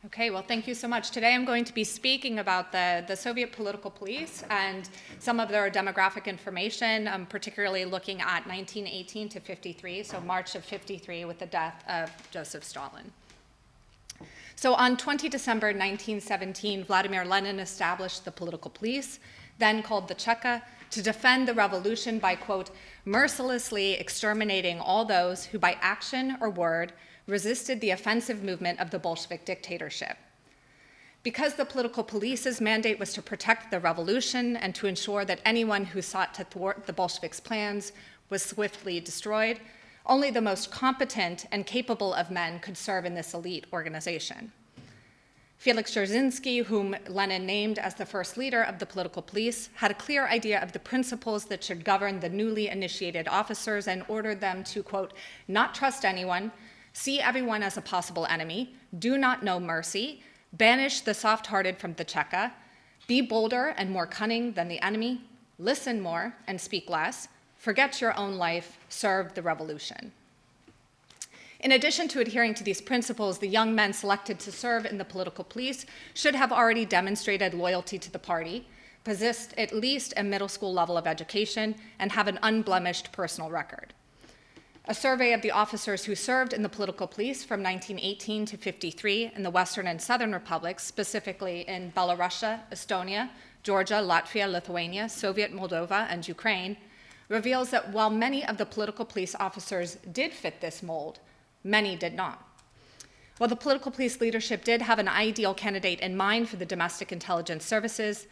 Okay, well, thank you so much. Today I'm going to be speaking about the Soviet political police and some of their demographic information, particularly looking at 1918 to 53, so March of 53 with the death of Joseph Stalin. So on 20 December 1917, Vladimir Lenin established the political police, then called the Cheka, to defend the revolution by, quote, mercilessly exterminating all those who by action or word resisted the offensive movement of the Bolshevik dictatorship. Because the political police's mandate was to protect the revolution and to ensure that anyone who sought to thwart the Bolsheviks' plans was swiftly destroyed, only the most competent and capable of men could serve in this elite organization. Felix Dzerzhinsky, whom Lenin named as the first leader of the political police, had a clear idea of the principles that should govern the newly initiated officers and ordered them to, quote, not trust anyone, see everyone as a possible enemy, do not know mercy, banish the soft-hearted from the Cheka, be bolder and more cunning than the enemy, listen more and speak less, forget your own life, serve the revolution. In addition to adhering to these principles, the young men selected to serve in the political police should have already demonstrated loyalty to the party, possessed at least a middle school level of education, and have an unblemished personal record. A survey of the officers who served in the political police from 1918 to 53 in the Western and Southern republics, specifically in Belarusia, Estonia, Georgia, Latvia, Lithuania, Soviet Moldova, and Ukraine, reveals that while many of the political police officers did fit this mold, many did not. While the political police leadership did have an ideal candidate in mind for the domestic intelligence services,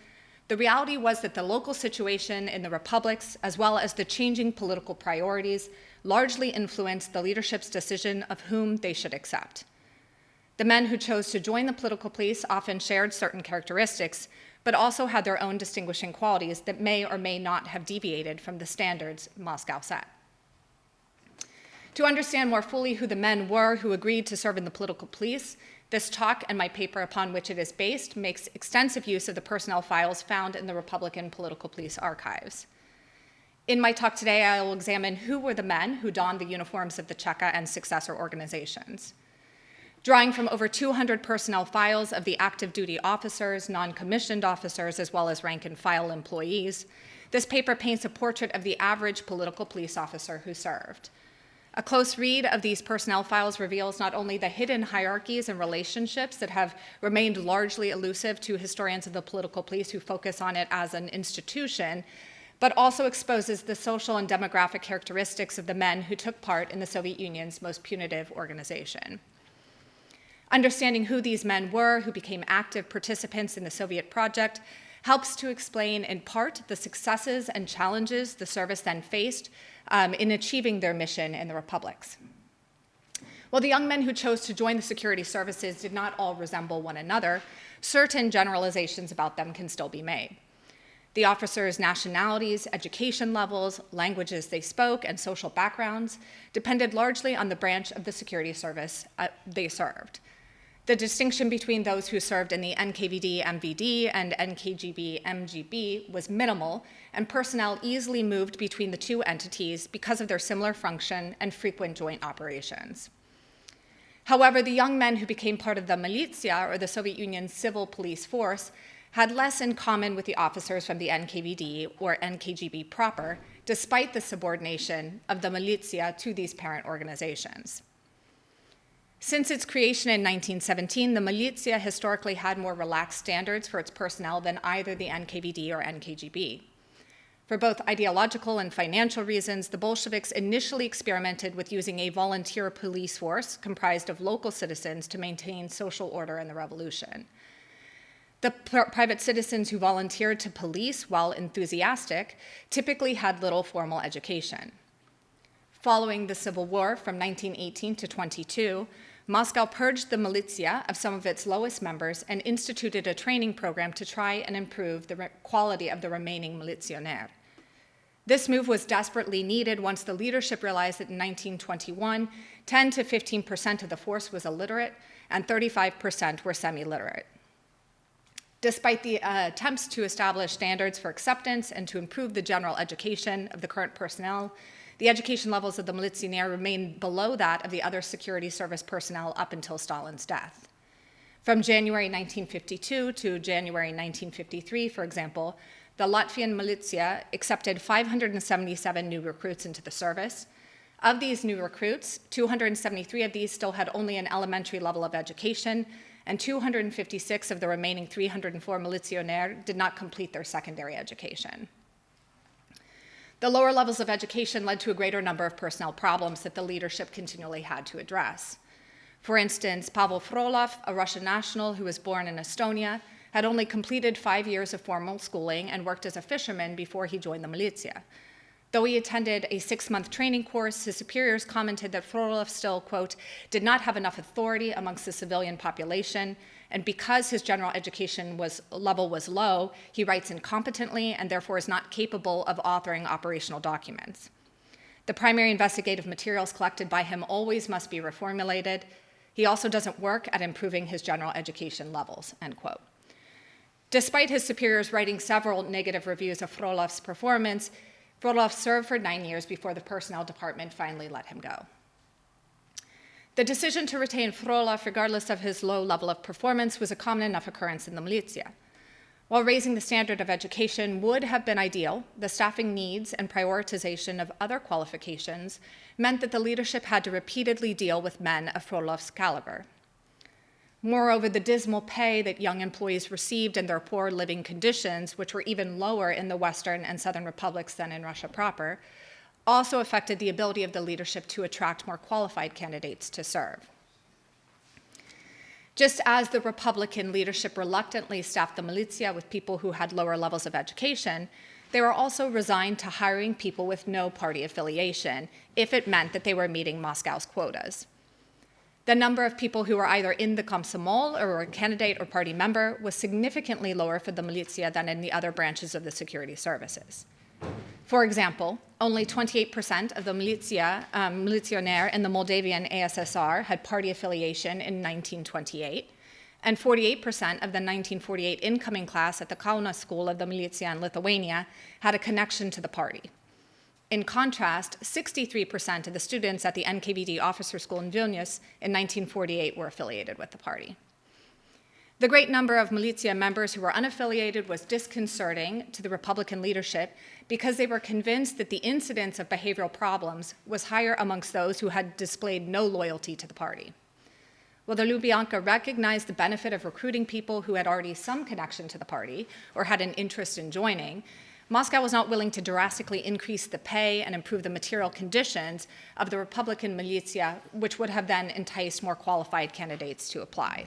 the reality was that the local situation in the republics, as well as the changing political priorities, largely influenced the leadership's decision of whom they should accept. The men who chose to join the political police often shared certain characteristics, but also had their own distinguishing qualities that may or may not have deviated from the standards Moscow set. To understand more fully who the men were who agreed to serve in the political police, this talk and my paper upon which it is based makes extensive use of the personnel files found in the Republican Political Police archives. In my talk today, I will examine who were the men who donned the uniforms of the Cheka and successor organizations. Drawing from over 200 personnel files of the active duty officers, non-commissioned officers, as well as rank and file employees, this paper paints a portrait of the average political police officer who served. A close read of these personnel files reveals not only the hidden hierarchies and relationships that have remained largely elusive to historians of the political police who focus on it as an institution, but also exposes the social and demographic characteristics of the men who took part in the Soviet Union's most punitive organization. Understanding who these men were who became active participants in the Soviet project helps to explain, in part, the successes and challenges the service then faced in achieving their mission in the republics. While the young men who chose to join the security services did not all resemble one another, certain generalizations about them can still be made. The officers' nationalities, education levels, languages they spoke, and social backgrounds depended largely on the branch of the security service they served. The distinction between those who served in the NKVD-MVD and NKGB-MGB was minimal, and personnel easily moved between the two entities because of their similar function and frequent joint operations. However, the young men who became part of the militia, or the Soviet Union's civil police force, had less in common with the officers from the NKVD or NKGB proper, despite the subordination of the militia to these parent organizations. Since its creation in 1917, the militia historically had more relaxed standards for its personnel than either the NKVD or NKGB. For both ideological and financial reasons, the Bolsheviks initially experimented with using a volunteer police force comprised of local citizens to maintain social order in the revolution. The private citizens who volunteered to police, while enthusiastic, typically had little formal education. Following the Civil War from 1918 to 22, Moscow purged the militia of some of its lowest members and instituted a training program to try and improve the quality of the remaining militionnaires. This move was desperately needed once the leadership realized that in 1921, 10 to 15% of the force was illiterate and 35% were semi-literate. Despite the attempts to establish standards for acceptance and to improve the general education of the current personnel, the education levels of the militsioner remained below that of the other security service personnel up until Stalin's death. From January 1952 to January 1953, for example, the Latvian militia accepted 577 new recruits into the service. Of these new recruits, 273 of these still had only an elementary level of education, and 256 of the remaining 304 militionärs did not complete their secondary education. The lower levels of education led to a greater number of personnel problems that the leadership continually had to address. For instance, Pavel Frolov, a Russian national who was born in Estonia, had only completed 5 years of formal schooling and worked as a fisherman before he joined the militia. Though he attended a 6-month training course, his superiors commented that Frolov still, quote, did not have enough authority amongst the civilian population, and because his general education level was low, he writes incompetently and therefore is not capable of authoring operational documents. The primary investigative materials collected by him always must be reformulated. He also doesn't work at improving his general education levels, end quote. Despite his superiors writing several negative reviews of Frolov's performance, Frolov served for 9 years before the personnel department finally let him go. The decision to retain Frolov, regardless of his low level of performance, was a common enough occurrence in the militia. While raising the standard of education would have been ideal, the staffing needs and prioritization of other qualifications meant that the leadership had to repeatedly deal with men of Frolov's caliber. Moreover, the dismal pay that young employees received and their poor living conditions, which were even lower in the Western and Southern republics than in Russia proper, also affected the ability of the leadership to attract more qualified candidates to serve. Just as the Republican leadership reluctantly staffed the militia with people who had lower levels of education, they were also resigned to hiring people with no party affiliation, if it meant that they were meeting Moscow's quotas. The number of people who were either in the Komsomol or were a candidate or party member was significantly lower for the militia than in the other branches of the security services. For example, only 28% of the militionär in the Moldavian ASSR had party affiliation in 1928, and 48% of the 1948 incoming class at the Kaunas School of the Militia in Lithuania had a connection to the party. In contrast, 63% of the students at the NKVD officer school in Vilnius in 1948 were affiliated with the party. The great number of militia members who were unaffiliated was disconcerting to the Republican leadership because they were convinced that the incidence of behavioral problems was higher amongst those who had displayed no loyalty to the party. While the Lubyanka recognized the benefit of recruiting people who had already some connection to the party or had an interest in joining, Moscow was not willing to drastically increase the pay and improve the material conditions of the Republican militia, which would have then enticed more qualified candidates to apply.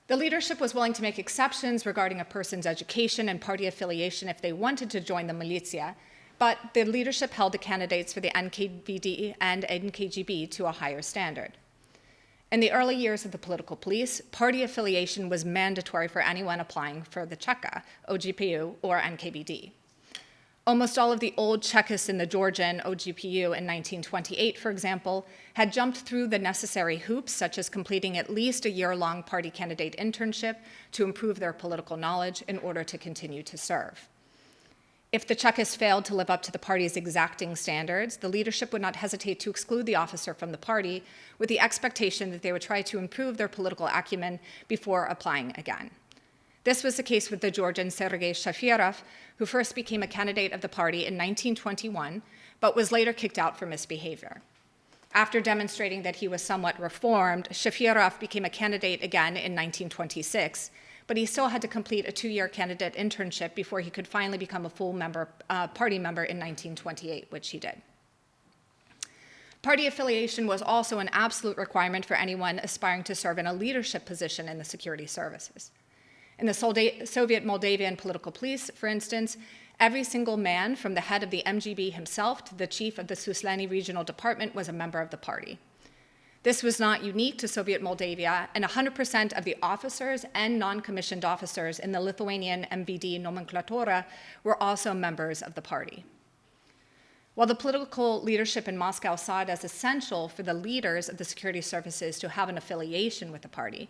The leadership was willing to make exceptions regarding a person's education and party affiliation if they wanted to join the militia, but the leadership held the candidates for the NKVD and NKGB to a higher standard. In the early years of the political police, party affiliation was mandatory for anyone applying for the Cheka, OGPU, or NKVD. Almost all of the old Chekists in the Georgian OGPU in 1928, for example, had jumped through the necessary hoops, such as completing at least a year-long party candidate internship to improve their political knowledge in order to continue to serve. If the Chekists failed to live up to the party's exacting standards, the leadership would not hesitate to exclude the officer from the party with the expectation that they would try to improve their political acumen before applying again. This was the case with the Georgian Sergei Shafirov, who first became a candidate of the party in 1921, but was later kicked out for misbehavior. After demonstrating that he was somewhat reformed, Shafirov became a candidate again in 1926, but he still had to complete a 2-year candidate internship before he could finally become a full party member in 1928, which he did. Party affiliation was also an absolute requirement for anyone aspiring to serve in a leadership position in the security services. In the Soviet Moldavian political police, for instance, every single man from the head of the MGB himself to the chief of the Suslani regional department was a member of the party. This was not unique to Soviet Moldavia, and 100% of the officers and non-commissioned officers in the Lithuanian MVD nomenclatura were also members of the party. While the political leadership in Moscow saw it as essential for the leaders of the security services to have an affiliation with the party,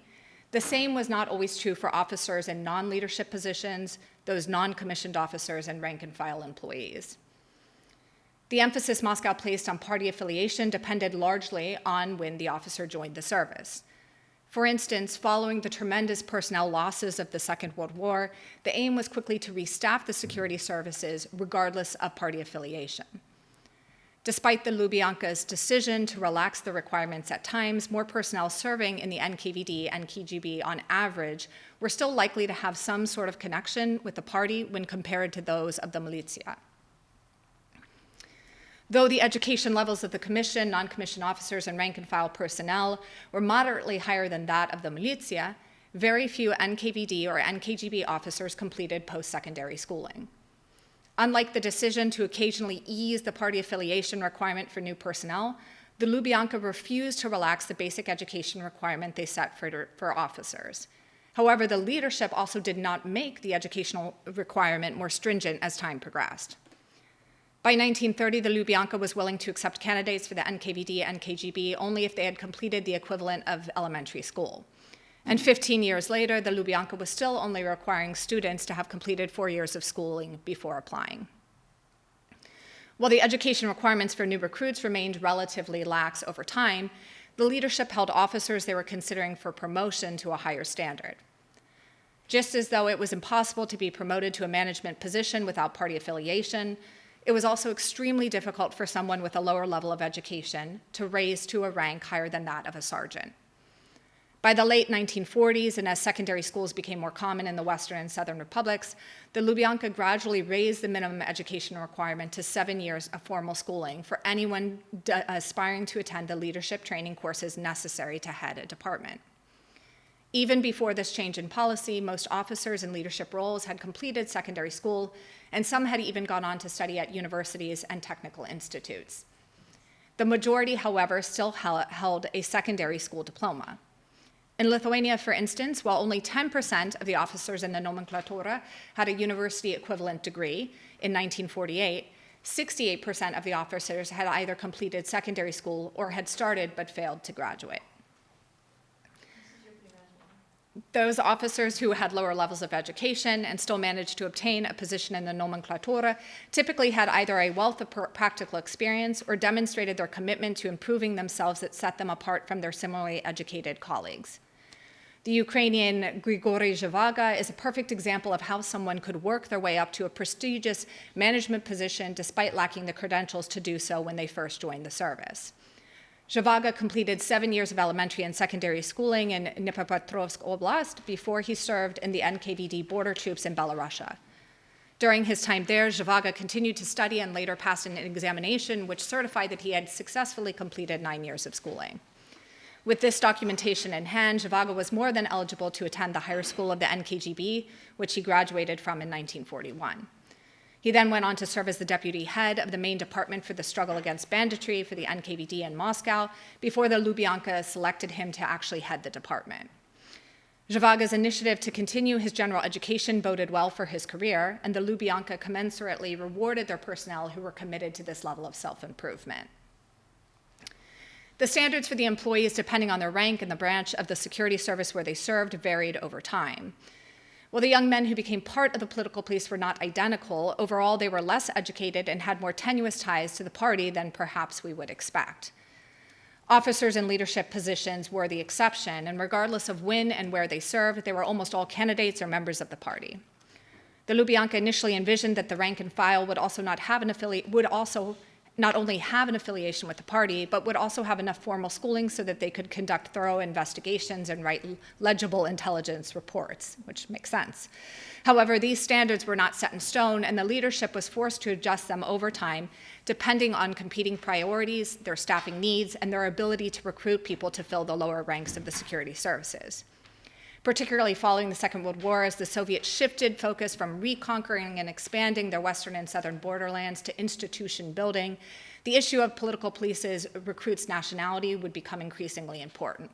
the same was not always true for officers in non-leadership positions, those non-commissioned officers, and rank-and-file employees. The emphasis Moscow placed on party affiliation depended largely on when the officer joined the service. For instance, following the tremendous personnel losses of the Second World War, the aim was quickly to restaff the security services regardless of party affiliation. Despite the Lubyanka's decision to relax the requirements at times, more personnel serving in the NKVD and KGB on average were still likely to have some sort of connection with the party when compared to those of the militia. Though the education levels of the commission, non-commissioned officers, and rank-and-file personnel were moderately higher than that of the militia, very few NKVD or NKGB officers completed post-secondary schooling. Unlike the decision to occasionally ease the party affiliation requirement for new personnel, the Lubyanka refused to relax the basic education requirement they set for officers. However, the leadership also did not make the educational requirement more stringent as time progressed. By 1930, the Lubyanka was willing to accept candidates for the NKVD and KGB only if they had completed the equivalent of elementary school. And 15 years later, the Lubyanka was still only requiring students to have completed 4 years of schooling before applying. While the education requirements for new recruits remained relatively lax over time, the leadership held officers they were considering for promotion to a higher standard. Just as though it was impossible to be promoted to a management position without party affiliation, it was also extremely difficult for someone with a lower level of education to raise to a rank higher than that of a sergeant. By the late 1940s, and as secondary schools became more common in the Western and Southern republics, the Lubyanka gradually raised the minimum education requirement to 7 years of formal schooling for anyone aspiring to attend the leadership training courses necessary to head a department. Even before this change in policy, most officers in leadership roles had completed secondary school, and some had even gone on to study at universities and technical institutes. The majority, however, still held a secondary school diploma. In Lithuania, for instance, while only 10% of the officers in the nomenclatura had a university equivalent degree in 1948, 68% of the officers had either completed secondary school or had started but failed to graduate. Those officers who had lower levels of education and still managed to obtain a position in the nomenclatura typically had either a wealth of practical experience or demonstrated their commitment to improving themselves that set them apart from their similarly educated colleagues. The Ukrainian Grigory Zhivago is a perfect example of how someone could work their way up to a prestigious management position despite lacking the credentials to do so when they first joined the service. Zhivago completed 7 years of elementary and secondary schooling in Dnipropetrovsk Oblast before he served in the NKVD border troops in Belarusia. During his time there, Zhivago continued to study and later passed an examination which certified that he had successfully completed 9 years of schooling. With this documentation in hand, Zhivago was more than eligible to attend the higher school of the NKGB, which he graduated from in 1941. He then went on to serve as the deputy head of the main department for the struggle against banditry for the NKVD in Moscow before the Lubyanka selected him to actually head the department. Zhivago's initiative to continue his general education boded well for his career, and the Lubyanka commensurately rewarded their personnel who were committed to this level of self-improvement. The standards for the employees, depending on their rank and the branch of the security service where they served, varied over time. While the young men who became part of the political police were not identical, overall they were less educated and had more tenuous ties to the party than perhaps we would expect. Officers in leadership positions were the exception, and regardless of when and where they served, they were almost all candidates or members of the party. The Lubyanka initially envisioned that the rank and file would not only have an affiliation with the party, but would also have enough formal schooling so that they could conduct thorough investigations and write legible intelligence reports, which makes sense. However, these standards were not set in stone, and the leadership was forced to adjust them over time, depending on competing priorities, their staffing needs, and their ability to recruit people to fill the lower ranks of the security services. Particularly following the Second World War, as the Soviets shifted focus from reconquering and expanding their western and southern borderlands to institution building, the issue of political police's recruits' nationality would become increasingly important.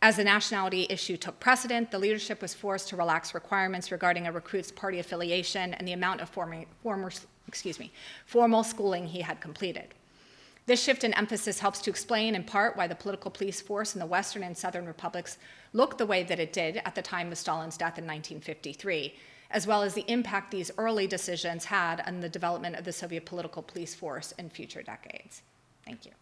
As the nationality issue took precedent, the leadership was forced to relax requirements regarding a recruit's party affiliation and the amount of formal schooling he had completed. This shift in emphasis helps to explain, in part, why the political police force in the Western and Southern republics looked the way that it did at the time of Stalin's death in 1953, as well as the impact these early decisions had on the development of the Soviet political police force in future decades. Thank you.